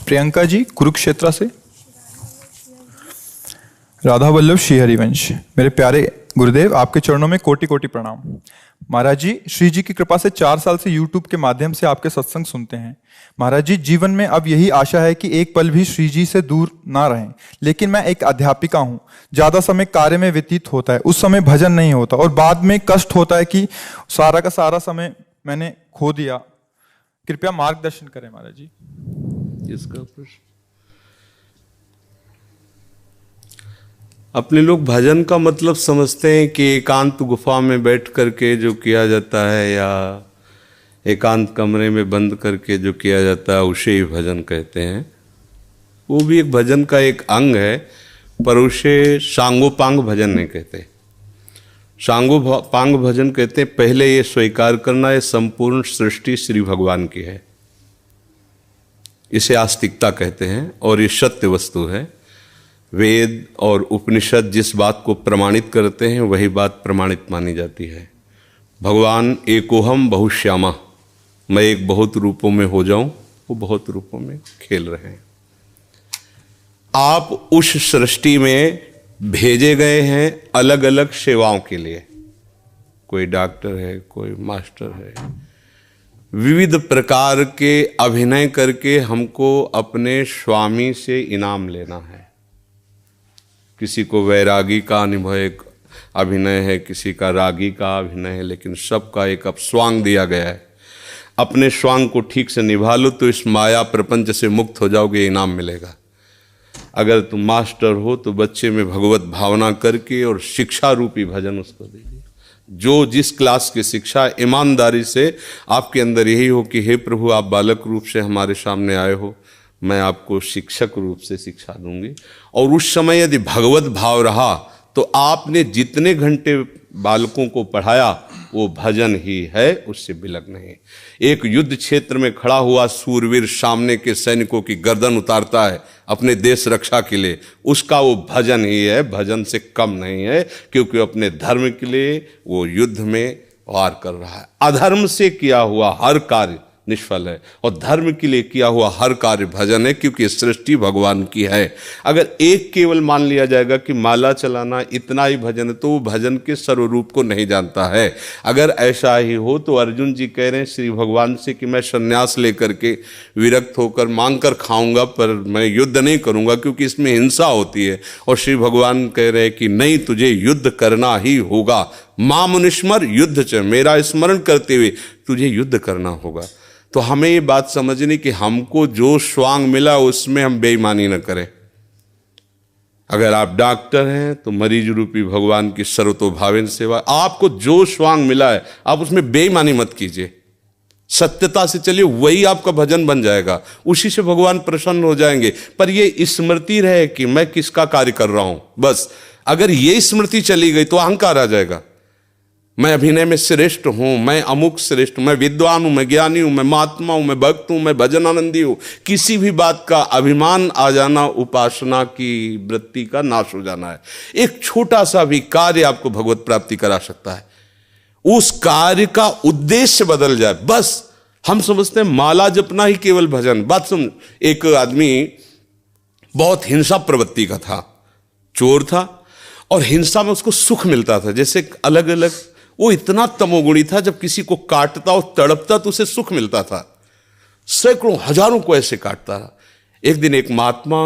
प्रियंका जी कुरुक्षेत्र से। राधा वल्लभ श्री हरिवंश। मेरे प्यारे गुरुदेव, आपके चरणों में कोटि कोटि प्रणाम। महाराज जी, श्री जी की कृपा से 4 साल से YouTube के माध्यम से आपके सत्संग सुनते हैं। महाराज जी, जीवन में अब यही आशा है कि एक पल भी श्री जी से दूर ना रहें। लेकिन मैं एक अध्यापिका हूँ, ज्यादा समय कार्य में व्यतीत होता है, उस समय भजन नहीं होता और बाद में कष्ट होता है कि सारा का सारा समय मैंने खो दिया। कृपया मार्गदर्शन करें महाराज जी। इसका प्रश्न, अपने लोग भजन का मतलब समझते हैं कि एकांत गुफा में बैठ करके जो किया जाता है या एकांत कमरे में बंद करके जो किया जाता है उसे ही भजन कहते हैं। वो भी एक भजन का एक अंग है, पर उसे सांगोपांग भजन नहीं कहते। सांगोपांग भजन कहते हैं पहले ये स्वीकार करना है संपूर्ण सृष्टि श्री भगवान की है, इसे आस्तिकता कहते हैं और ये सत्य वस्तु है। वेद और उपनिषद जिस बात को प्रमाणित करते हैं वही बात प्रमाणित मानी जाती है। भगवान एकोहम बहुश्यामा, मैं एक बहुत रूपों में हो जाऊं, वो बहुत रूपों में खेल रहे हैं। आप उस सृष्टि में भेजे गए हैं अलग अलग सेवाओं के लिए। कोई डॉक्टर है, कोई मास्टर है, विविध प्रकार के अभिनय करके हमको अपने स्वामी से इनाम लेना है। किसी को वैरागी का अनुभव एक अभिनय है, किसी का रागी का अभिनय है, लेकिन सबका एक अब स्वांग दिया गया है। अपने स्वांग को ठीक से निभा लो तो इस माया प्रपंच से मुक्त हो जाओगे, इनाम मिलेगा। अगर तुम मास्टर हो तो बच्चे में भगवत भावना करके और शिक्षा रूपी भजन उसको दीजिए। जो जिस क्लास की शिक्षा, ईमानदारी से आपके अंदर यही हो कि हे प्रभु, आप बालक रूप से हमारे सामने आए हो, मैं आपको शिक्षक रूप से शिक्षा दूंगी। और उस समय यदि भगवत भाव रहा तो आपने जितने घंटे बालकों को पढ़ाया वो भजन ही है, उससे बिलक नहीं। एक युद्ध क्षेत्र में खड़ा हुआ सूरवीर सामने के सैनिकों की गर्दन उतारता है अपने देश रक्षा के लिए, उसका वो भजन ही है, भजन से कम नहीं है, क्योंकि अपने धर्म के लिए वो युद्ध में वार कर रहा है। अधर्म से किया हुआ हर कार्य निष्फल है और धर्म के लिए किया हुआ हर कार्य भजन है, क्योंकि सृष्टि भगवान की है। अगर एक केवल मान लिया जाएगा कि माला चलाना इतना ही भजन है तो वो भजन के सर्वरूप को नहीं जानता है। अगर ऐसा ही हो तो अर्जुन जी कह रहे हैं श्री भगवान से कि मैं संन्यास लेकर के विरक्त होकर मांग कर खाऊंगा, पर मैं युद्ध नहीं करूंगा क्योंकि इसमें हिंसा होती है। और श्री भगवान कह रहे हैं कि नहीं, तुझे युद्ध करना ही होगा। मां मुनिस्मर युद्ध च, मेरा स्मरण करते हुए तुझे युद्ध करना होगा। तो हमें ये बात समझनी कि हमको जो स्वांग मिला उसमें हम बेईमानी न करें। अगर आप डॉक्टर हैं तो मरीज रूपी भगवान की सर्वतोभावेन सेवा, आपको जो स्वांग मिला है आप उसमें बेईमानी मत कीजिए, सत्यता से चलिए, वही आपका भजन बन जाएगा, उसी से भगवान प्रसन्न हो जाएंगे। पर ये स्मृति रहे कि मैं किसका कार्य कर रहा हूं, बस अगर ये स्मृति चली गई तो अहंकार आ जाएगा। मैं अभिनय में श्रेष्ठ हूं, मैं अमुक श्रेष्ठ, मैं विद्वान हूं, मैं ज्ञानी हूं, मैं महात्मा हूं, मैं भक्त हूं, मैं भजन आनंदी हूं, किसी भी बात का अभिमान आ जाना उपासना की वृत्ति का नाश हो जाना है। एक छोटा सा भी कार्य आपको भगवत प्राप्ति करा सकता है, उस कार्य का उद्देश्य बदल जाए। बस हम समझते हैं माला जपना ही केवल भजन। बात सुन, एक आदमी बहुत हिंसा प्रवृत्ति का था, चोर था और हिंसा में उसको सुख मिलता था। जैसे अलग अलग, वो इतना तमोगुणी था, जब किसी को काटता और तड़पता तो उसे सुख मिलता था। सैकड़ों हजारों को ऐसे काटता था। एक दिन एक महात्मा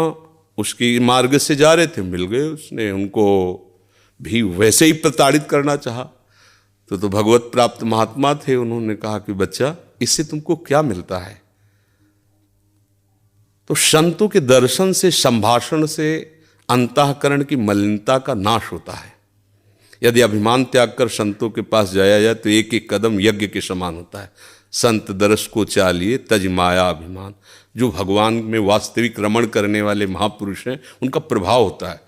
उसकी मार्ग से जा रहे थे, मिल गए, उसने उनको भी वैसे ही प्रताड़ित करना चाहा। तो भगवत प्राप्त महात्मा थे, उन्होंने कहा कि बच्चा, इससे तुमको क्या मिलता है? तो संतों के दर्शन से, संभाषण से अंतःकरण की मलिनता का नाश होता है। यदि अभिमान त्याग कर संतों के पास जाया जाए तो एक एक कदम यज्ञ के समान होता है। संत दरस को चालिए तज माया अभिमान। जो भगवान में वास्तविक रमण करने वाले महापुरुष हैं उनका प्रभाव होता है।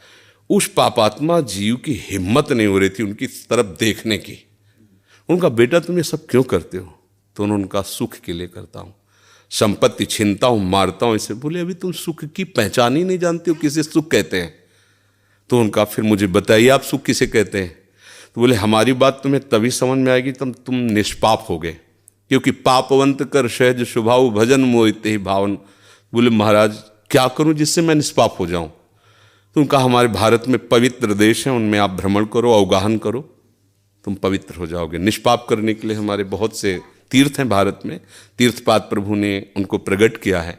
उस पापात्मा जीव की हिम्मत नहीं हो रही थी उनकी तरफ देखने की। उनका बेटा तुम ये सब क्यों करते हो? तो उन्होंने कहा सुख के लिए करता हूँ, संपत्ति छीनता हूँ, मारता हूँ। इसे बोले अभी तुम सुख की पहचान ही नहीं जानते हो, किसे सुख कहते हैं? तो उनका फिर मुझे बताइए आप सुख किसे कहते हैं? तो बोले हमारी बात तुम्हें तभी समझ में आएगी तब तुम निष्पाप हो गए, क्योंकि पापवंत कर सहज स्वभाव भजन मोहिते ही भावन बोले महाराज क्या करूं जिससे मैं निष्पाप हो जाऊं? तो उनका हमारे भारत में पवित्र देश है, उनमें आप भ्रमण करो, अवगाहन करो, तुम पवित्र हो जाओगे। निष्पाप करने के लिए हमारे बहुत से तीर्थ हैं भारत में, तीर्थपाद प्रभु ने उनको प्रकट किया है।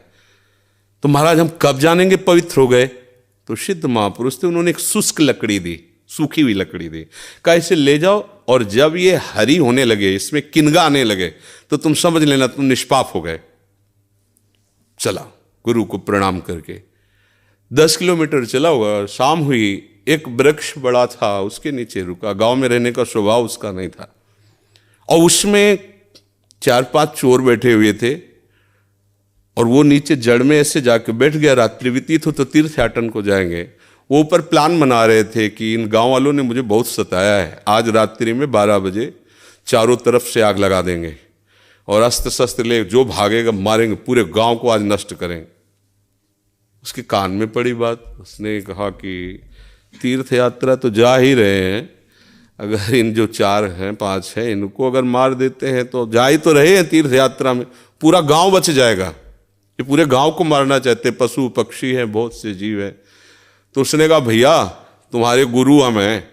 तो महाराज हम कब जानेंगे पवित्र हो गए? तो सिद्ध महापुरुष थे, उन्होंने एक शुष्क लकड़ी दी, सूखी हुई लकड़ी दी, कहा इसे ले जाओ और जब ये हरी होने लगे, इसमें किनगा आने लगे, तो तुम समझ लेना तुम निष्पाप हो गए। चला गुरु को प्रणाम करके 10 किलोमीटर चला हुआ, शाम हुई, एक वृक्ष बड़ा था उसके नीचे रुका। गांव में रहने का स्वभाव उसका नहीं था, और उसमें 4-5 चोर बैठे हुए थे, और वो नीचे जड़ में ऐसे जाके बैठ गया। रात्रि व्यतीत हो तो तीर्थयाटन को जाएंगे। वो ऊपर प्लान बना रहे थे कि इन गांव वालों ने मुझे बहुत सताया है, आज रात्रि में 12 बजे चारों तरफ से आग लगा देंगे और अस्त्र शस्त्र ले जो भागेगा मारेंगे, पूरे गांव को आज नष्ट करेंगे। उसके कान में पड़ी बात, उसने कहा कि तीर्थ यात्रा तो जा ही रहे हैं, अगर इन जो 4 हैं 5 हैं इनको अगर मार देते हैं तो जा ही तो रहे हैं तीर्थ यात्रा में, पूरा गांव बच जाएगा। ये पूरे गांव को मारना चाहते, पशु पक्षी हैं, बहुत से जीव हैं। तो उसने कहा भैया तुम्हारे गुरु हम हैं,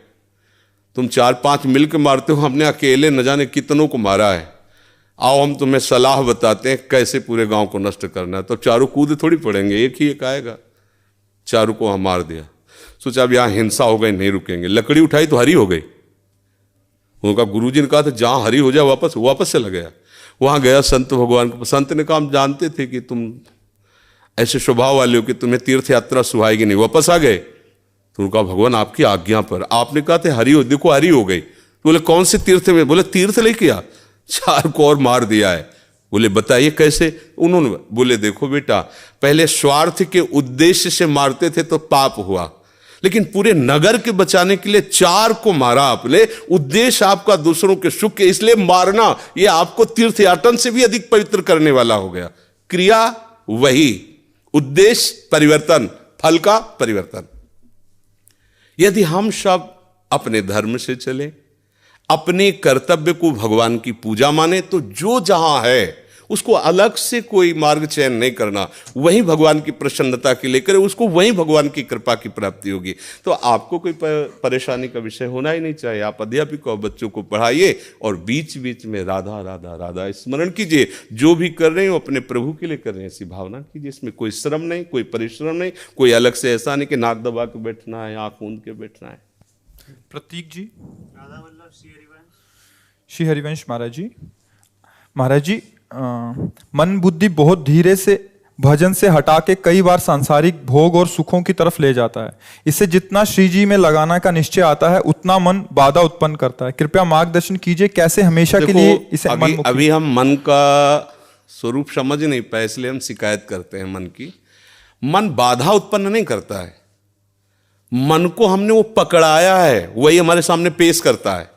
तुम 4-5 मिल के मारते हो, हमने अकेले न जाने कितनों को मारा है, आओ हम तुम्हें सलाह बताते हैं कैसे पूरे गांव को नष्ट करना है। तो चारों कूद थोड़ी पड़ेंगे, एक ही एक आएगा। चारों को हम मार दिया। सोचा अब यहां हिंसा हो गई, नहीं रुकेंगे। लकड़ी उठाई तो हरी हो गई। उनका गुरुजी ने कहा था जहां हरी हो जाए वापस चला गया। वहां गया संत भगवान को, संत ने कहा हम जानते थे कि तुम ऐसे स्वभाव वाले हो कि तुम्हें तीर्थ यात्रा सुहाएगी नहीं, वापस आ गए। तो उनका भगवान आपकी आज्ञा पर, आपने कहा था हरी हो, देखो हरी हो गई। तो बोले कौन से तीर्थ में? बोले तीर्थ लेके आ, 4 को और मार दिया है। बोले बताइए कैसे? उन्होंने बोले देखो बेटा, पहले स्वार्थ के उद्देश्य से मारते थे तो पाप हुआ, लेकिन पूरे नगर के बचाने के लिए 4 को मारा आपने, उद्देश्य आपका दूसरों के सुख के, इसलिए मारना ये आपको तीर्थयाटन से भी अधिक पवित्र करने वाला हो गया। क्रिया वही, उद्देश्य परिवर्तन, फल का परिवर्तन। यदि हम सब अपने धर्म से चले, अपने कर्तव्य को भगवान की पूजा माने, तो जो जहां है उसको अलग से कोई मार्ग चयन नहीं करना, वहीं भगवान की प्रसन्नता के लिए करे, उसको वहीं भगवान की कृपा की प्राप्ति होगी। तो आपको कोई परेशानी का विषय होना ही नहीं चाहिए। आप अध्यापिका बच्चों को पढ़ाइए और बीच बीच में राधा राधा राधा स्मरण कीजिए। जो भी कर रहे हो अपने प्रभु के लिए कर रहे हैं ऐसी भावना कीजिए। इसमें कोई श्रम नहीं, कोई परिश्रम नहीं, कोई अलग से ऐसा नहीं कि नाक दबा के बैठना है, आंख मूंद के बैठना है। प्रतीक जी, श्री हरिवंश महाराज जी, मन बुद्धि बहुत धीरे से भजन से हटा के कई बार सांसारिक भोग और सुखों की तरफ ले जाता है। इससे जितना श्री जी में लगाना का निश्चय आता है उतना मन बाधा उत्पन्न करता है। कृपया मार्गदर्शन कीजिए कैसे हमेशा के लिए इसे अभी हम मन का स्वरूप समझ नहीं पाए, इसलिए हम शिकायत करते हैं मन की। मन बाधा उत्पन्न नहीं करता है, मन को हमने वो पकड़ाया है, वही हमारे सामने पेश करता है।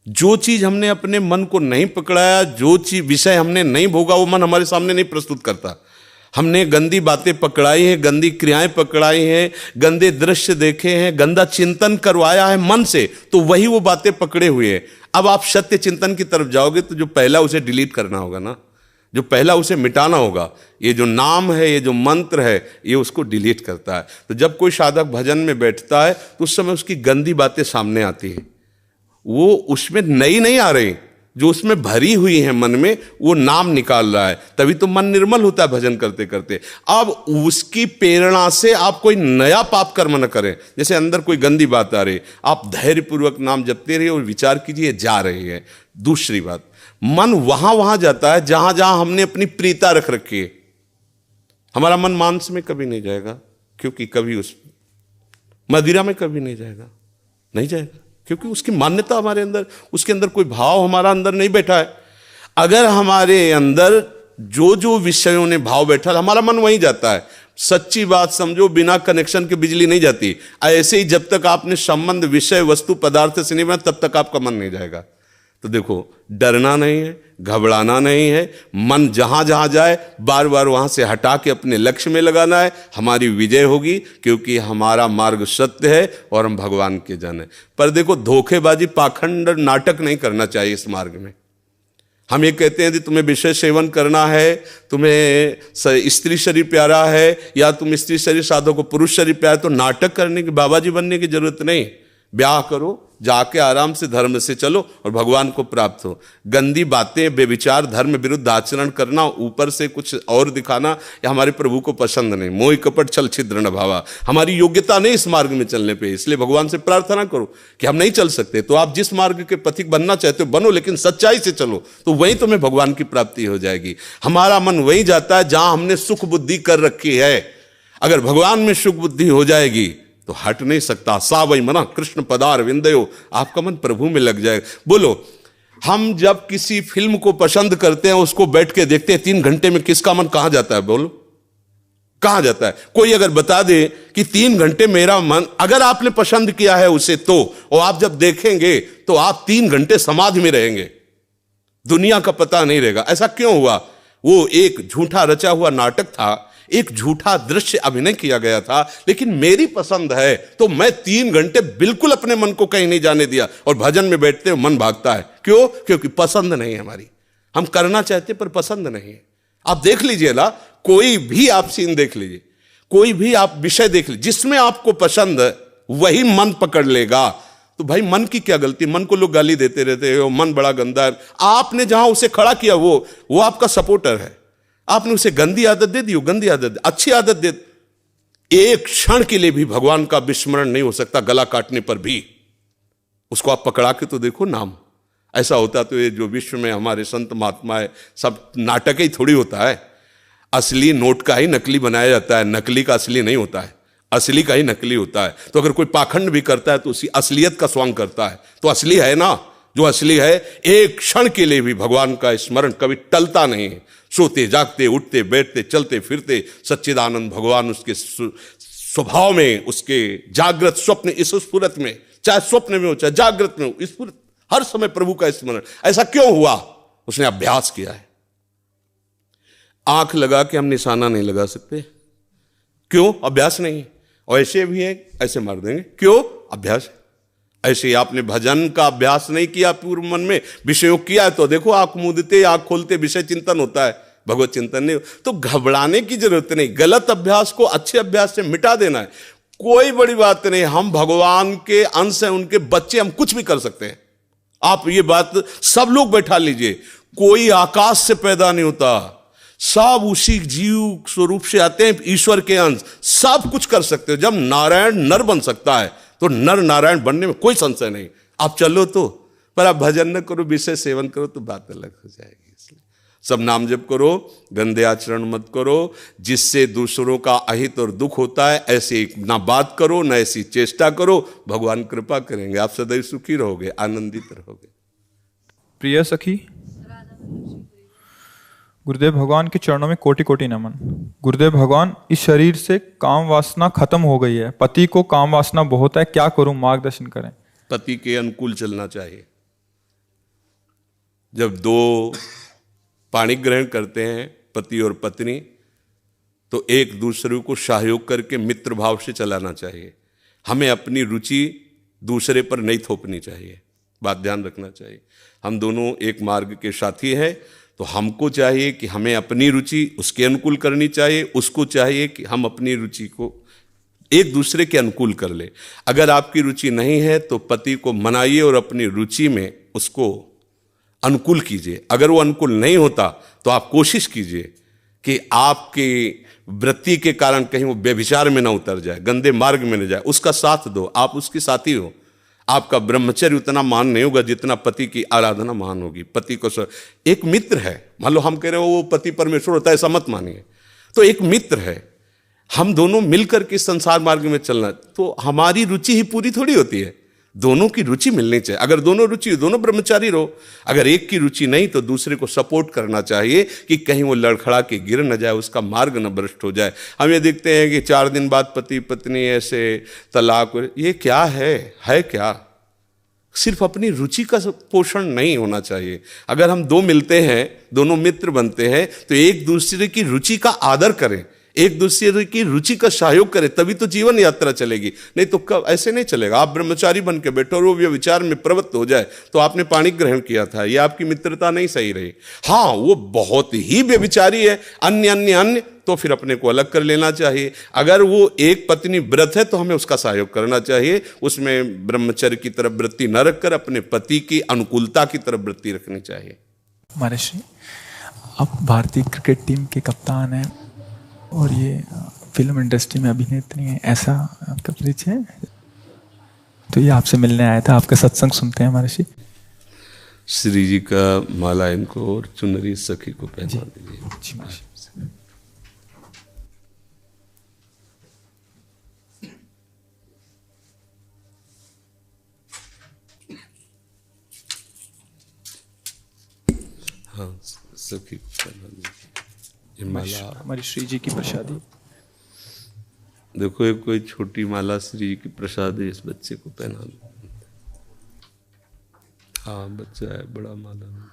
जो चीज हमने अपने मन को नहीं पकड़ाया, जो चीज विषय हमने नहीं भोगा, वो मन हमारे सामने नहीं प्रस्तुत करता। हमने गंदी बातें पकड़ाई हैं, गंदी क्रियाएं पकड़ाई हैं, गंदे दृश्य देखे हैं, गंदा चिंतन करवाया है मन से, तो वही वो बातें पकड़े हुए हैं। अब आप सत्य चिंतन की तरफ जाओगे तो जो पहला उसे डिलीट करना होगा ना, जो पहला उसे मिटाना होगा। ये जो नाम है, ये जो मंत्र है, ये उसको डिलीट करता है। तो जब कोई साधक भजन में बैठता है तो उस समय उसकी गंदी बातें सामने आती है, वो उसमें नई नहीं आ रही, जो उसमें भरी हुई है मन में, वो नाम निकाल रहा है। तभी तो मन निर्मल होता है भजन करते करते। अब उसकी प्रेरणा से आप कोई नया पाप कर्म न करें। जैसे अंदर कोई गंदी बात आ रही, आप धैर्यपूर्वक नाम जपते रहिए और विचार कीजिए जा रही है। दूसरी बात, मन वहां जाता है जहां जहां हमने अपनी प्रीता रख रखी है। हमारा मन मांस में कभी नहीं जाएगा, क्योंकि कभी उस मदिरा में कभी नहीं जाएगा, नहीं जाएगा, क्योंकि उसकी मान्यता हमारे अंदर, उसके अंदर कोई भाव हमारा अंदर नहीं बैठा है। अगर हमारे अंदर जो जो विषयों ने भाव बैठा, हमारा मन वहीं जाता है। सच्ची बात समझो, बिना कनेक्शन के बिजली नहीं जाती। ऐसे ही जब तक आपने संबंध विषय वस्तु पदार्थ से नहीं बना, तब तक आपका मन नहीं जाएगा। तो देखो, डरना नहीं है, घबराना नहीं है, मन जहां जहां जाए बार बार वहां से हटा के अपने लक्ष्य में लगाना है। हमारी विजय होगी, क्योंकि हमारा मार्ग सत्य है और हम भगवान के जन हैं। पर देखो, धोखेबाजी, पाखंड, नाटक नहीं करना चाहिए इस मार्ग में। हम ये कहते हैं कि तुम्हें विषय सेवन करना है, तुम्हें स्त्री शरीर प्यारा है, या तुम स्त्री शरीर साधो को पुरुष शरीर प्यारा, तो नाटक करने की, बाबा जी बनने की जरूरत नहीं। ब्याह करो, जाके आराम से धर्म से चलो और भगवान को प्राप्त हो। गंदी बातें, बेविचार, धर्म विरुद्ध आचरण करना, ऊपर से कुछ और दिखाना, या हमारे प्रभु को पसंद नहीं। मोह कपट छल छिद्र न भावा, हमारी योग्यता नहीं इस मार्ग में चलने पे। इसलिए भगवान से प्रार्थना करो कि हम नहीं चल सकते, तो आप जिस मार्ग के पथिक बनना चाहते हो बनो, लेकिन सच्चाई से चलो, तो वहीं तुम्हें भगवान की प्राप्ति हो जाएगी। हमारा मन वहीं जाता है जहां हमने सुख बुद्धि कर रखी है। अगर भगवान में सुख बुद्धि हो जाएगी तो हट नहीं सकता। सा वही मना कृष्ण पदार विंदयो, आपका मन प्रभु में लग जाएगा। बोलो, हम जब किसी फिल्म को पसंद करते हैं, उसको बैठ के देखते हैं, 3 घंटे में किसका मन कहां जाता है? बोलो, कहां जाता है? कोई अगर बता दे कि 3 घंटे मेरा मन, अगर आपने पसंद किया है उसे तो, और आप जब देखेंगे तो आप 3 घंटे समाधि में रहेंगे, दुनिया का पता नहीं रहेगा। ऐसा क्यों हुआ? वो एक झूठा रचा हुआ नाटक था, एक झूठा दृश्य अभिनय किया गया था, लेकिन मेरी पसंद है तो मैं 3 घंटे बिल्कुल अपने मन को कहीं नहीं जाने दिया, और भजन में बैठते हो मन भागता है। क्यों? क्योंकि पसंद नहीं है हमारी। हम करना चाहते पर पसंद नहीं है। आप देख लीजिए ना, कोई भी आप सीन देख लीजिए, कोई भी आप विषय देख लीजिए, जिसमें आपको पसंद है वही मन पकड़ लेगा। तो भाई मन की क्या गलती? मन को लोग गाली देते रहते हो, मन बड़ा गंदा है। आपने जहां उसे खड़ा किया वो आपका सपोर्टर है। आपने उसे गंदी आदत दे दी, गंदी आदत, अच्छी आदत दे, एक क्षण के लिए भी भगवान का विस्मरण नहीं हो सकता। गला काटने पर भी उसको आप पकड़ा के तो देखो नाम। ऐसा होता तो ये जो विश्व में हमारे संत महात्मा है, सब नाटक ही थोड़ी होता है। असली नोट का ही नकली बनाया जाता है, नकली का असली नहीं होता है, असली का ही नकली होता है। तो अगर कोई पाखंड भी करता है तो उसी असलियत का स्वांग करता है, तो असली है ना। जो असली है, एक क्षण के लिए भी भगवान का स्मरण कभी टलता नहीं है। सोते जागते, उठते बैठते, चलते फिरते सच्चिदानंद भगवान उसके स्वभाव में, उसके जागृत स्वप्न इस स्फुरत में, चाहे स्वप्न में हो चाहे जागृत में हो, स्फुरत हर समय प्रभु का स्मरण। ऐसा क्यों हुआ? उसने अभ्यास किया है। आंख लगा के हम निशाना नहीं लगा सकते, क्यों? अभ्यास नहीं है। और ऐसे भी है, ऐसे मार देंगे, क्यों? अभ्यास। ऐसे ही आपने भजन का अभ्यास नहीं किया, पूर्व मन में विषयों किया है, तो देखो आंख मूंदते, आंख खोलते विषय चिंतन होता है, भगवत चिंतन नहीं। तो घबराने की जरूरत नहीं, गलत अभ्यास को अच्छे अभ्यास से मिटा देना है। कोई बड़ी बात नहीं, हम भगवान के अंश हैं, उनके बच्चे, हम कुछ भी कर सकते हैं। आप ये बात सब लोग बैठा लीजिए, कोई आकाश से पैदा नहीं होता, सब उसी जीव स्वरूप से आते हैं, ईश्वर के अंश, सब कुछ कर सकते हो। जब नारायण नर बन सकता है तो नर नारायण बनने में कोई संशय नहीं। आप चलो तो, पर आप भजन न करो, विषय सेवन करो तो बात अलग हो जाएगी। इसलिए सब नाम जप करो, गंदे आचरण मत करो, जिससे दूसरों का अहित और दुख होता है ऐसे ना बात करो, ना ऐसी चेष्टा करो। भगवान कृपा करेंगे, आप सदैव सुखी रहोगे, आनंदित रहोगे। प्रिय सखी, गुरुदेव भगवान के चरणों में कोटि कोटि नमन। गुरुदेव भगवान, इस शरीर से काम वासना खत्म हो गई है, पति को काम वासना बहुत है, क्या करूं, मार्गदर्शन करें। पति के अनुकूल चलना चाहिए। जब 2 पाणी ग्रहण करते हैं, पति और पत्नी, तो एक दूसरे को सहयोग करके मित्र भाव से चलाना चाहिए। हमें अपनी रुचि दूसरे पर नहीं थोपनी चाहिए, बात ध्यान रखना चाहिए। हम दोनों एक मार्ग के साथी हैं, तो हमको चाहिए कि हमें अपनी रुचि उसके अनुकूल करनी चाहिए, उसको चाहिए कि हम अपनी रुचि को एक दूसरे के अनुकूल कर ले। अगर आपकी रुचि नहीं है तो पति को मनाइए और अपनी रुचि में उसको अनुकूल कीजिए। अगर वो अनुकूल नहीं होता तो आप कोशिश कीजिए कि आपकी वृत्ति के कारण कहीं वो व्यभिचार में ना उतर जाए, गंदे मार्ग में न जाए, उसका साथ दो, आप उसके साथी हो। आपका ब्रह्मचर्य उतना महान नहीं होगा जितना पति की आराधना महान होगी। पति को एक मित्र है, मान लो हम कह रहे हो वो पति परमेश्वर होता है, ऐसा मत मानिए। तो एक मित्र है, हम दोनों मिलकर के संसार मार्ग में चलना, तो हमारी रुचि ही पूरी थोड़ी होती है, दोनों की रुचि मिलनी चाहिए। अगर दोनों रुचि, दोनों ब्रह्मचारी रहो। अगर एक की रुचि नहीं तो दूसरे को सपोर्ट करना चाहिए कि कहीं वो लड़खड़ा के गिर न जाए, उसका मार्ग न भ्रष्ट हो जाए। हम ये देखते हैं कि 4 दिन बाद पति पत्नी ऐसे तलाक, ये क्या है क्या? सिर्फ अपनी रुचि का पोषण नहीं होना चाहिए। अगर हम 2 मिलते हैं, दोनों मित्र बनते हैं, तो एक दूसरे की रुचि का आदर करें, एक दूसरे की रुचि का सहयोग करें, तभी तो जीवन यात्रा चलेगी। नहीं तो कब ऐसे नहीं चलेगा। आप ब्रह्मचारी बन के बैठो और वो व्यभिचार में प्रवृत्त हो जाए, तो आपने पाणी ग्रहण किया था, ये आपकी मित्रता नहीं सही रही। हाँ, वो बहुत ही व्यभिचारी है, अन्य अन्य अन्य, तो फिर अपने को अलग कर लेना चाहिए। अगर वो एक पत्नी व्रत है तो हमें उसका सहयोग करना चाहिए, उसमें ब्रह्मचर्य की तरफ वृत्ति न रखकर अपने पति की अनुकूलता की तरफ वृत्ति रखनी चाहिए। महर्षि, आप भारतीय क्रिकेट टीम के कप्तान हैं और ये फिल्म इंडस्ट्री में अभिनेत्री हैं, ऐसा आपका परिचय है? तो ये आपसे मिलने आया था, आपका सत्संग सुनते हैं महर्षि। श्री जी का माला इनको और चुनरी सखी को पहना दीजिए। जी महर्षि। हाँ, सखी को पहना दीजिए। ये माला हमारी श्री जी की प्रसादी। देखो, एक कोई छोटी माला श्री जी की प्रसादी इस बच्चे को पहना दो। हाँ, बच्चा है, बड़ा माला नहीं।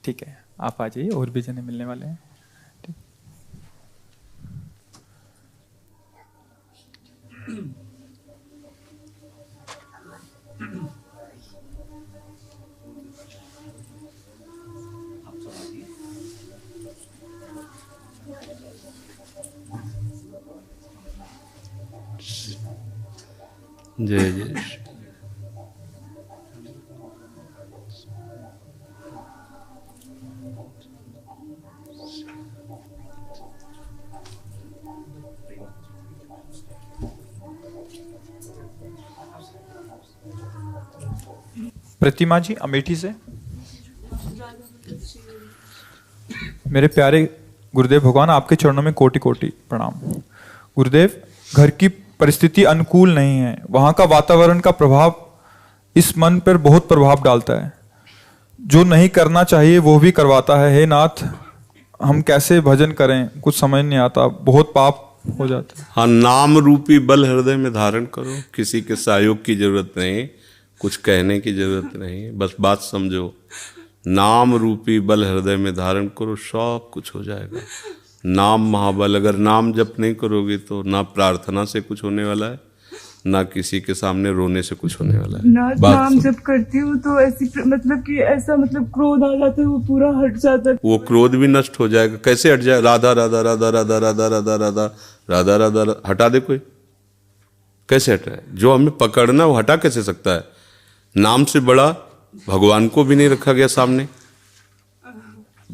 ठीक है, आप आ जाइए, और भी जने मिलने वाले हैं। ठीक। जय जय श्री। प्रतिमा जी अमेठी से। मेरे प्यारे गुरुदेव भगवान, आपके चरणों में कोटि कोटि प्रणाम। गुरुदेव, घर की परिस्थिति अनुकूल नहीं है, वहां का वातावरण का प्रभाव इस मन पर बहुत प्रभाव डालता है, जो नहीं करना चाहिए वो भी करवाता है। हे नाथ, हम कैसे भजन करें, कुछ समझ नहीं आता, बहुत पाप हो जाता है। हाँ, नाम रूपी बल हृदय में धारण करो, किसी के सहयोग की जरूरत नहीं, कुछ कहने की जरूरत नहीं, बस बात समझो। नाम रूपी बल हृदय में धारण करो, सब कुछ हो जाएगा। नाम महाबल। अगर नाम जप नहीं करोगे तो ना प्रार्थना से कुछ होने वाला है, ना किसी के सामने रोने से कुछ होने वाला है। नाम जब करती हूँ तो ऐसी मतलब कि ऐसा मतलब क्रोध आ जाता है, वो पूरा हट जाता है। वो क्रोध भी नष्ट हो जाएगा। कैसे हट जाए? राधा राधा राधा राधा राधा राधा राधा राधा राधा हटा दे कोई, कैसे हटाए? जो हमें पकड़ना वो हटा कैसे सकता है? नाम से बड़ा भगवान को भी नहीं रखा गया सामने।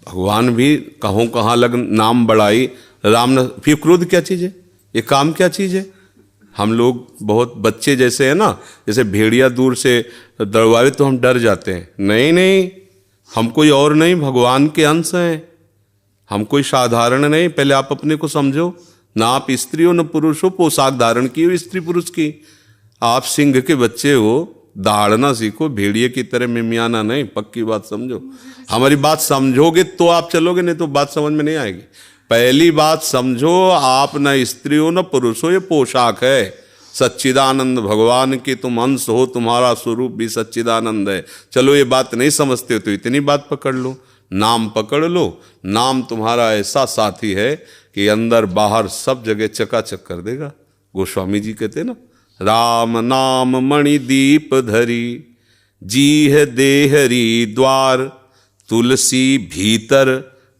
भगवान भी कहों कहाँ लग नाम बढ़ाई राम न। फिर क्रोध क्या चीज है? ये काम क्या चीज है? हम लोग बहुत बच्चे जैसे है ना, जैसे भेड़िया दूर से दौड़ावे तो हम डर जाते हैं। नहीं नहीं, हम कोई और नहीं, भगवान के अंश हैं, हम कोई साधारण नहीं। पहले आप अपने को समझो। ना आप स्त्री हो न पुरुष हो, पोशाक धारण की हो स्त्री पुरुष की। आप सिंह के बच्चे हो, दहाड़ना सीखो, भेड़िए की तरह मिमियाना नहीं। पक्की बात समझो। हमारी बात समझोगे तो आप चलोगे, नहीं तो बात समझ में नहीं आएगी। पहली बात समझो, आप न स्त्री हो न पुरुष हो, ये पोशाक है। सच्चिदानंद भगवान की तुम अंश हो, तुम्हारा स्वरूप भी सच्चिदानंद है। चलो ये बात नहीं समझते हो तो इतनी बात पकड़ लो, नाम पकड़ लो। नाम तुम्हारा ऐसा साथी है कि अंदर बाहर सब जगह चकाचक कर देगा। गोस्वामी जी कहते ना, राम नाम मणि दीप धरी, जी है देहरी द्वार, तुलसी भीतर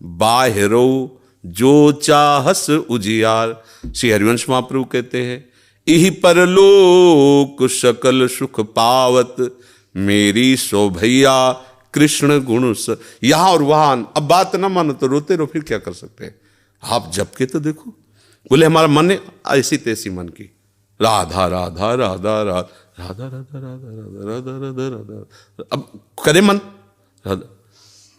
बाहरो, जो चाहस उजियार। श्री हरिवंश महाप्रभु कहते हैं, इहि परलोक सकल सुख पावत, मेरी शोभैया कृष्ण गुण स। यहां और वहां। अब बात ना मानो तो रोते रहो, फिर क्या कर सकते हैं? आप जप के तो देखो। बोले हमारा मन है ऐसी तैसी मन की, राधा राधा राधा राधा राधा राधा राधा राधा राधा राधा। अब करे मन राधा।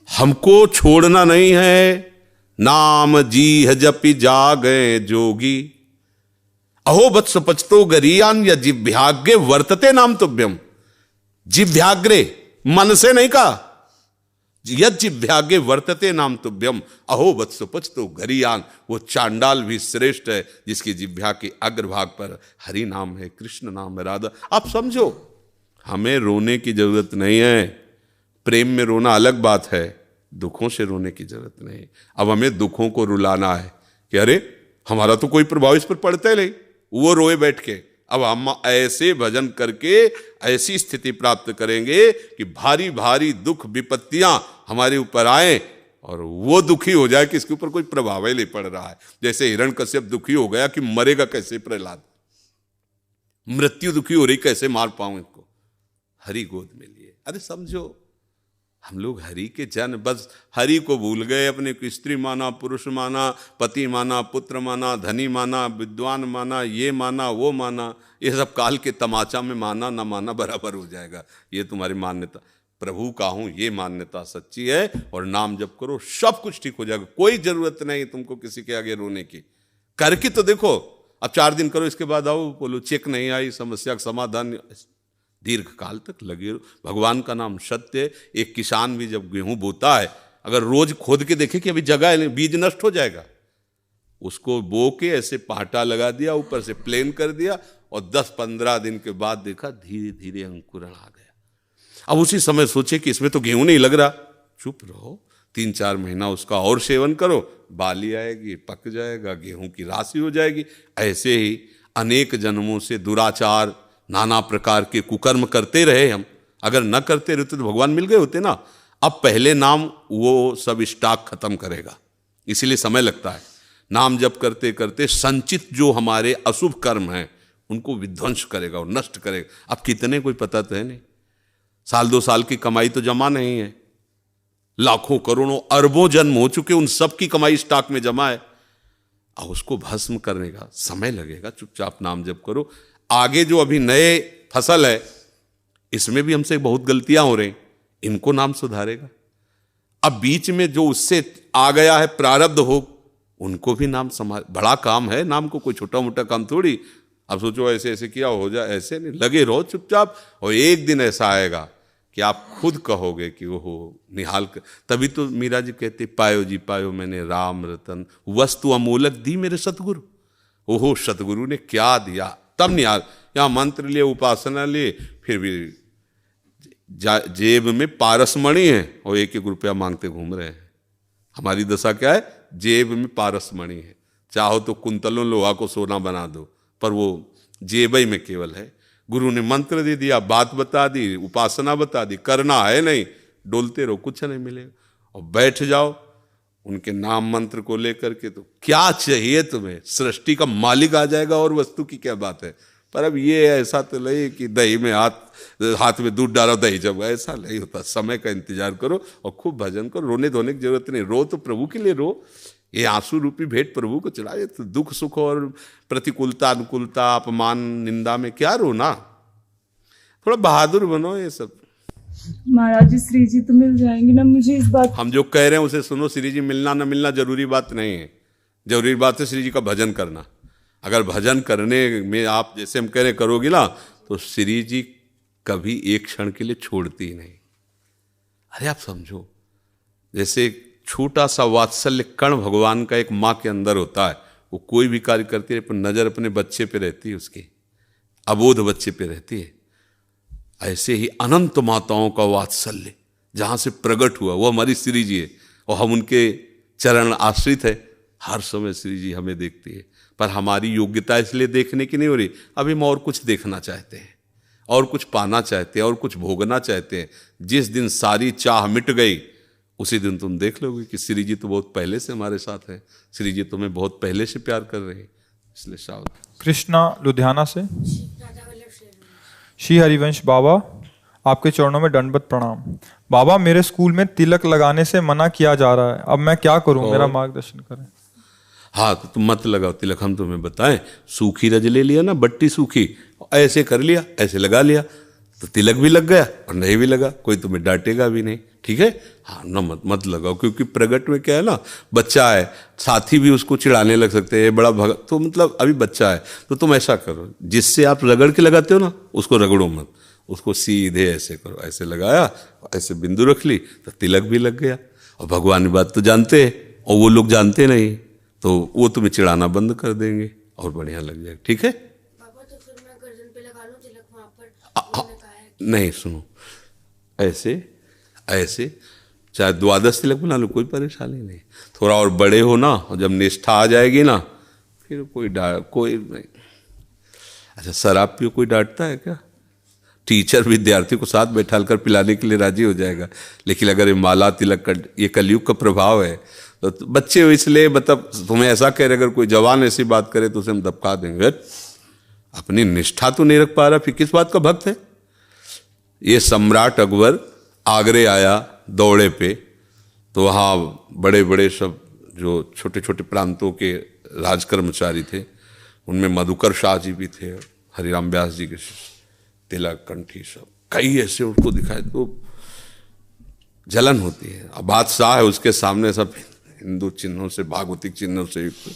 हमको छोड़ना नहीं है। नाम जी है जपि जागे जोगी, अहो वत्स पचतो गरीयान या जिव्याग्रे वर्तते नाम तुभ्यम। जिव्याग्रे मन से नहीं कहा, यद जिव्याग्रे वर्तते नाम तुभ्यम, अहो वत्स पचतो गरीयान। वो चांडाल भी श्रेष्ठ है जिसकी जिव्या के अग्रभाग पर हरि नाम है, कृष्ण नाम है, राधा। आप समझो, हमें रोने की जरूरत नहीं है। प्रेम में रोना अलग बात है, दुखों से रोने की जरूरत नहीं। अब हमें दुखों को रुलाना है कि अरे हमारा तो कोई प्रभाव इस पर पड़ता ही नहीं, वो रोए बैठ के। अब हम ऐसे भजन करके ऐसी स्थिति प्राप्त करेंगे कि भारी भारी दुख विपत्तियां हमारे ऊपर आए और वो दुखी हो जाए कि इसके ऊपर कोई प्रभाव ही नहीं पड़ रहा है। जैसे हिरण्यकश्यप दुखी हो गया कि मरेगा कैसे प्रहलाद, मृत्यु दुखी हो रही कैसे मार पाऊं इसको, हरि गोद में लिए। अरे समझो, हम लोग हरि के जन, बस हरि को भूल गए, अपने को स्त्री माना, पुरुष माना, पति माना, पुत्र माना, धनी माना, विद्वान माना, ये माना वो माना। ये सब काल के तमाचा में माना ना माना बराबर हो जाएगा। ये तुम्हारी मान्यता, प्रभु का हूं ये मान्यता सच्ची है, और नाम जप करो सब कुछ ठीक हो जाएगा। कोई जरूरत नहीं तुमको किसी के आगे रोने की, करके तो देखो। अब 4 दिन करो, इसके बाद आओ बोलो चेक नहीं आई, समस्या का समाधान, दीर्घ काल तक लगे रहो। भगवान का नाम सत्य है। एक किसान भी जब गेहूं बोता है, अगर रोज खोद के देखे कि अभी जगह है, बीज नष्ट हो जाएगा, उसको बो के ऐसे पाटा लगा दिया, ऊपर से प्लेन कर दिया, और 10-15 दिन के बाद देखा धीरे धीरे अंकुरण आ गया। अब उसी समय सोचे कि इसमें तो गेहूं नहीं लग रहा, चुप रहो, 3-4 महीना उसका और सेवन करो, बाली आएगी, पक जाएगा, गेहूं की राशि हो जाएगी। ऐसे ही अनेक जन्मों से दुराचार, नाना प्रकार के कुकर्म करते रहे हम। अगर न करते रहते तो भगवान मिल गए होते ना। अब पहले नाम वो सब स्टॉक खत्म करेगा, इसीलिए समय लगता है। नाम जप करते करते संचित जो हमारे अशुभ कर्म हैं उनको विध्वंस करेगा और नष्ट करेगा। अब कितने कोई पता तो है नहीं, 1-2 साल की कमाई तो जमा नहीं है, लाखों करोड़ों अरबों जन्म हो चुके, उन सब की कमाई स्टॉक में जमा है। अब उसको भस्म करने का समय लगेगा। चुपचाप नाम जप करो। आगे जो अभी नए फसल है, इसमें भी हमसे बहुत गलतियां हो रही, इनको नाम सुधारेगा। अब बीच में जो उससे आ गया है प्रारब्ध हो, उनको भी नाम संभाल। बड़ा काम है नाम को, कोई छोटा मोटा काम थोड़ी। अब सोचो ऐसे ऐसे किया हो जाए, ऐसे नहीं, लगे रहो चुपचाप। और एक दिन ऐसा आएगा कि आप खुद कहोगे कि ओहो निहाल कर। तभी तो मीरा जी कहते, पायो जी पायो मैंने राम रतन, वस्तु अमोलक दी मेरे सतगुरु। ओहो सतगुरु ने क्या दिया, तब निहाल। यहाँ मंत्र लिए, उपासना लिए, फिर भी जेब में पारसमणि है और 1-1 रुपया मांगते घूम रहे हैं। हमारी दशा क्या है, जेब में पारसमणि है, चाहो तो कुंतलों लोहा को सोना बना दो, पर वो जेब ही में केवल है। गुरु ने मंत्र दे दिया, बात बता दी, उपासना बता दी, करना है नहीं, डोलते रहो, कुछ नहीं मिलेगा। और बैठ जाओ उनके नाम मंत्र को लेकर के, तो क्या चाहिए तुम्हें, सृष्टि का मालिक आ जाएगा, और वस्तु की क्या बात है। पर अब ये ऐसा तो नहीं कि दही में हाथ में दूध डालो दही जब, ऐसा नहीं होता। समय का इंतजार करो और खूब भजन करो। रोने धोने की जरूरत नहीं, रो तो प्रभु के लिए रो। ये आंसू रूपी भेंट प्रभु को चढ़ाए। तो दुख सुख और प्रतिकूलता अनुकूलता अपमान निंदा में क्या रोना, थोड़ा बहादुर बनो। ये सब महाराज जी श्री जी तो मिल जाएंगे ना मुझे, इस बात हम जो कह रहे हैं उसे सुनो। श्री जी मिलना न मिलना जरूरी बात नहीं है, जरूरी बात है श्री जी का भजन करना। अगर भजन करने में आप जैसे हम कह रहे करोगे ना, तो श्री जी कभी एक क्षण के लिए छोड़ती ही नहीं। अरे आप समझो, जैसे छोटा सा वात्सल्य कण भगवान का एक माँ के अंदर होता है, वो कोई भी कार्य करती है पर नजर अपने बच्चे पे रहती है, उसकी अबोध बच्चे पे रहती है। ऐसे ही अनंत माताओं का वात्सल्य जहां से प्रकट हुआ वो हमारी श्री जी है, और हम उनके चरण आश्रित है। हर समय श्री जी हमें देखती है, पर हमारी योग्यता इसलिए देखने की नहीं हो रही। अभी हम और कुछ देखना चाहते हैं, और कुछ पाना चाहते हैं, और कुछ भोगना चाहते हैं। जिस दिन सारी चाह मिट गई, उसी दिन तुम देख लोगे कि श्री जी तो बहुत पहले से हमारे साथ है, श्री जी तुम्हें बहुत पहले से प्यार कर रहे हैं। इसलिए सावधान। कृष्णा लुधियाना से। श्री हरिवंश बाबा, आपके चरणों में दंडवत प्रणाम। बाबा, मेरे स्कूल में तिलक लगाने से मना किया जा रहा है, अब मैं क्या करूं, मेरा मार्गदर्शन करें। हाँ तो तुम मत लगाओ तिलक, हम तुम्हें बताएं। सूखी रज ले लिया ना, बट्टी सूखी, ऐसे कर लिया, ऐसे लगा लिया, तो तिलक भी लग गया और नहीं भी लगा, कोई तुम्हें डांटेगा भी नहीं। ठीक है, हाँ ना, मत लगाओ। क्योंकि प्रगट में क्या है ना, बच्चा है, साथी भी उसको चिढ़ाने लग सकते हैं, बड़ा भगत, तो मतलब अभी बच्चा है। तो तुम ऐसा करो, जिससे आप रगड़ के लगाते हो ना, उसको रगड़ो मत, उसको सीधे ऐसे करो। ऐसे लगाया, ऐसे बिंदु रख ली, तो तिलक भी लग गया। और भगवान की बात तो जानते हैं, और वो लोग जानते नहीं, तो वो तुम्हें चिढ़ाना बंद कर देंगे और बढ़िया लग जाएगा। ठीक है बाबा, तो फिर मैं गर्दन पे लगा लूं तिलक वहां पर? नहीं, सुनो, ऐसे ऐसे चाहे द्वादश तिलक बना लो, कोई परेशानी नहीं। थोड़ा और बड़े हो ना, और जब निष्ठा आ जाएगी ना, फिर कोई नहीं। अच्छा, शराब पियो कोई डांटता है क्या? टीचर विद्यार्थी को साथ बैठा कर पिलाने के लिए राजी हो जाएगा। लेकिन अगर ये माला तिलक का, ये कलयुग का प्रभाव है, तो बच्चे हो इसलिए, मतलब तुम्हें ऐसा कह रहे, अगर कोई जवान ऐसी बात करे तो उसे हम दबका देंगे। अपनी निष्ठा तो नहीं रख पा रहा, फिर किस बात का भक्त है? ये सम्राट अकबर आगरे आया दौड़े पे, तो वहाँ बड़े बड़े सब जो छोटे छोटे प्रांतों के राज कर्मचारी थे, उनमें मधुकर शाह जी भी थे, हरिराम व्यास जी के तिलक कंठी सब कई ऐसे उनको दिखाए, तो जलन होती है। अब बादशाह है, उसके सामने सब हिंदू चिन्हों से, भागवतिक चिन्हों से युक्त,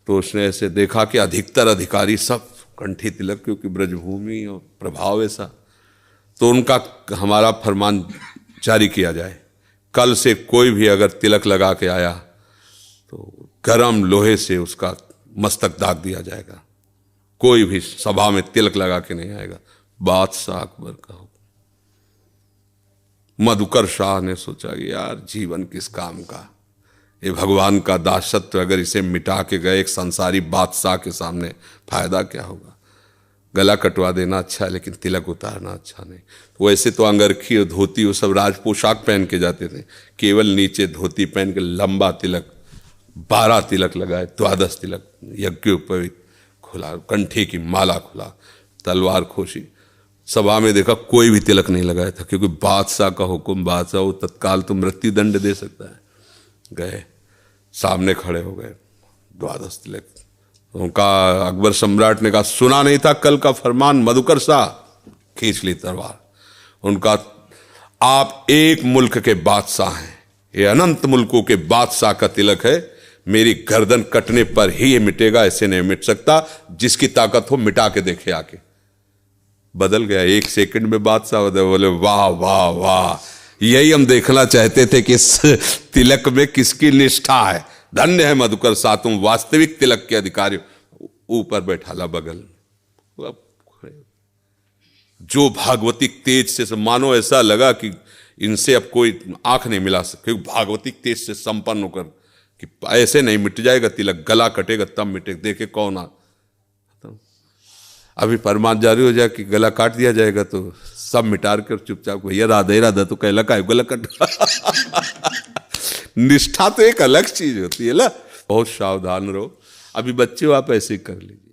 तो उसने ऐसे देखा कि अधिकतर अधिकारी सब कंठी तिलक, क्योंकि ब्रजभूमि और प्रभाव ऐसा, तो उनका हमारा फरमान जारी किया जाए, कल से कोई भी अगर तिलक लगा के आया तो गरम लोहे से उसका मस्तक दाग दिया जाएगा, कोई भी सभा में तिलक लगा के नहीं आएगा। बादशाह अकबर का हुक्म। मधुकर शाह ने सोचा कि यार जीवन किस काम का, ये भगवान का दासत्व अगर इसे मिटा के गए एक संसारी बादशाह के सामने, फायदा क्या होगा? गला कटवा देना अच्छा है, लेकिन तिलक उतारना अच्छा नहीं। वैसे तो अंगरखी और धोती वो सब राज पोशाक पहन के जाते थे, केवल नीचे धोती पहन के लंबा तिलक, 12 तिलक लगाए, द्वादश तिलक, यज्ञोपवीत खुला, कंठी की माला खुला, तलवार खोशी। सभा में देखा कोई भी तिलक नहीं लगाया था, क्योंकि बादशाह का हुक्म, बादशाह वो तत्काल तो मृत्यु दंड दे सकता है। गए, सामने खड़े हो गए, द्वादश तिलक। उनका अकबर सम्राट ने कहा, सुना नहीं था कल का फरमान मधुकर शाह? खींच ली तलवार। उनका, आप एक मुल्क के बादशाह हैं, ये अनंत मुल्कों के बादशाह का तिलक है, मेरी गर्दन कटने पर ही ये मिटेगा, ऐसे नहीं मिट सकता, जिसकी ताकत हो मिटा के देखे आके। बदल गया, 1 सेकंड में बादशाह बोले वाह वाह वाह, यही हम देखना चाहते थे कि इस तिलक में किसकी निष्ठा है। धन्य है मधुकर शाह, तुम वास्तविक तिलक के अधिकारी। ऊपर बैठाला बगल, जो भागवतिक तेज से मानो ऐसा लगा कि इनसे अब कोई आंख नहीं मिला सकती, भागवतिक तेज से संपन्न होकर कि ऐसे नहीं मिट जाएगा तिलक, गला कटेगा तब मिटेगा। देखे कौन आ, अभी फरमान जारी हो जाए कि गला काट दिया जाएगा तो सब मिटार कर चुपचाप, भैया राधे राधा तो कहला का गला कट। निष्ठा तो एक अलग चीज होती है ना। बहुत सावधान रहो। अभी बच्चे हो, आप ऐसे कर लीजिए।